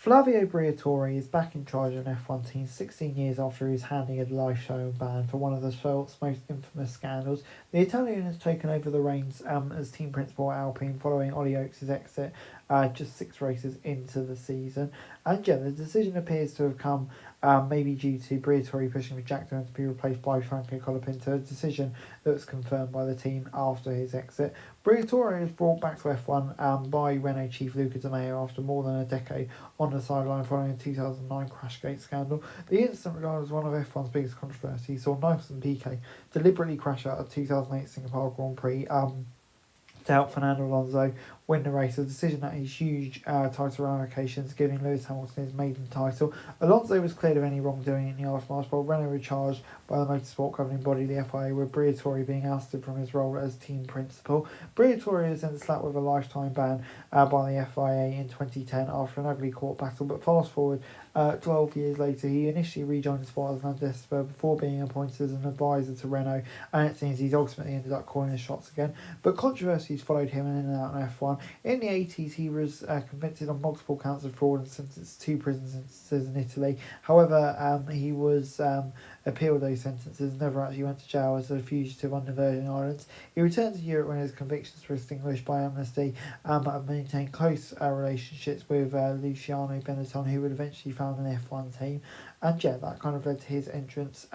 Flavio Briatore is back in charge of an F1 team 16 years after his handing a life-showing ban for one of the sport's most infamous scandals. The Italian has taken over the reins as team principal at Alpine following Ollie Oaks' exit just 6 races into the season. And yeah, the decision appears to have come maybe due to Briatore pushing for Jack Doohan to be replaced by Franco Colapinto, a decision that was confirmed by the team after his exit. Briatore was brought back to F1 by Renault chief Luca De Meo after more than a decade on the sideline following a 2009 Crashgate scandal. The incident, regarded as one of F1's biggest controversies, saw Nelson Piquet deliberately crash out of 2008 Singapore Grand Prix to help Fernando Alonso win the race, a decision that is huge title ramifications, giving Lewis Hamilton his maiden title. Alonso was cleared of any wrongdoing in the aftermath, but Renault were charged by the motorsport governing body, the FIA, with Briatore being ousted from his role as team principal. Briatore was then slapped with a lifetime ban by the FIA in 2010 after an ugly court battle, but fast forward 12 years later, he initially rejoined the sport as an ambassador before being appointed as an advisor to Renault, and it seems he's ultimately ended up calling the shots again. But controversies followed him in and out in F1. In the 80s, he was convicted on multiple counts of fraud and sentenced to 2 prison sentences in Italy. However, he was appealed those sentences, never actually went to jail as a fugitive on the Virgin Islands. He returned to Europe when his convictions were extinguished by amnesty, and maintained close relationships with Luciano Benetton, who would eventually found an F1 team. And yeah, that kind of led to his entrance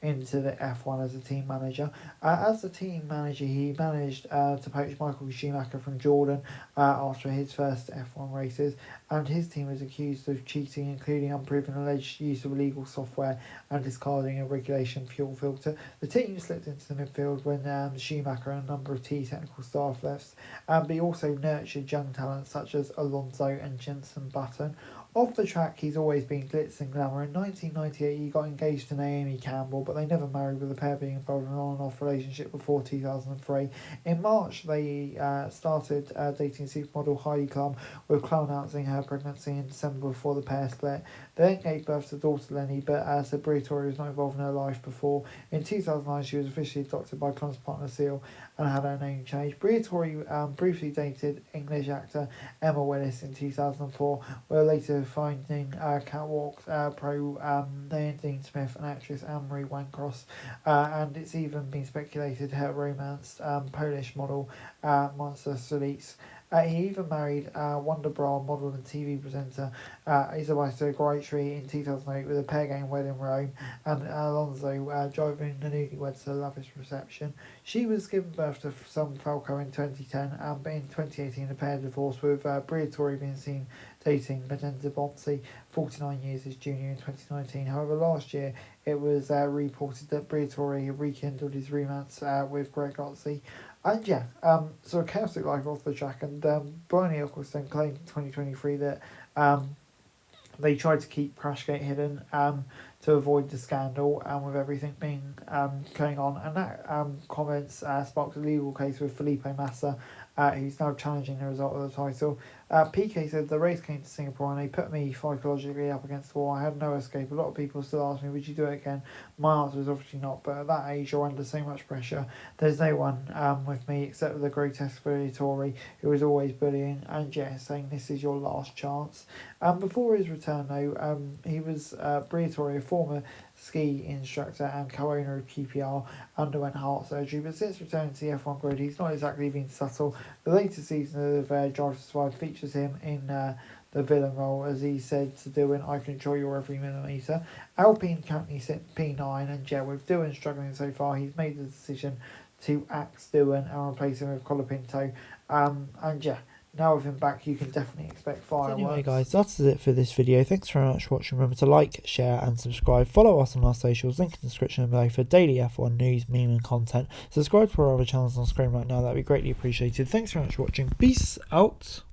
into the F1 as a team manager. As a team manager, he managed to poach Michael Schumacher from Jordan after his first F1 races, and his team was accused of cheating, including unproven alleged use of illegal software and discarding a regulation fuel filter. The team slipped into the midfield when Schumacher and a number of key technical staff left, but he also nurtured young talents such as Alonso and Jenson Button. Off the track, he's always been glitz and glamour. In 1998, he got engaged to Naomi Campbell, but they never married, with the pair being involved in an on-and-off relationship before 2003. In March, they started dating supermodel Heidi Klum, with Klum announcing her pregnancy in December before the pair split. They then gave birth to daughter Lenny, but said Briatore was not involved in her life before. In 2009, she was officially adopted by Klum's partner Seal and had her name changed. Briatore briefly dated English actor Emma Willis in 2004, where later finding catwalk pro Dean Smith and actress Anne-Marie Wancross, and it's even been speculated her romanced Polish model Monster Solice. He even married Wonder Bra model and TV presenter Isabella Goitre in 2008, with a pair getting wed in Rome, and Alonso driving the newlyweds to a lavish reception. She was given birth to son Falco in 2010, but in 2018 the pair divorced, with Briatore being seen dating Medenza Bonzi, 49 years his junior, in 2019. However, last year it was reported that Briatore rekindled his romance with Greg Gozzi. And yeah, so a chaotic life off the track, and Brian Ecclestone claimed in 2023 that they tried to keep Crashgate hidden to avoid the scandal, with everything being going on, and that comments sparked a legal case with Felipe Massa, who's now challenging the result of the title. Piquet said, "The race came to Singapore and they put me psychologically up against the wall. I had no escape. A lot of people still ask me, would you do it again? My answer is obviously not, but at that age you're under so much pressure. There's no one with me except for the grotesque Briatore, who was always bullying, and yeah, saying this is your last chance." Before his return though, he was Briatore, a former ski instructor and co-owner of QPR, underwent heart surgery, but since returning to the F1 grid he's not exactly been subtle. The latest season of Drive to Survive features him in the villain role, as he said to Doohan, "I control your every millimetre." Alpine currently sit P9, and yeah, with Doohan struggling so far, he's made the decision to axe Doohan and replace him with Colapinto. And yeah, now with him back, you can definitely expect fireworks. Anyway guys, that's it for this video. Thanks very much for watching. Remember to like, share and subscribe. Follow us on our socials, link in the description below for daily F1 news, meme and content. Subscribe to our other channels on screen right now, that'd be greatly appreciated. Thanks very much for watching. Peace out.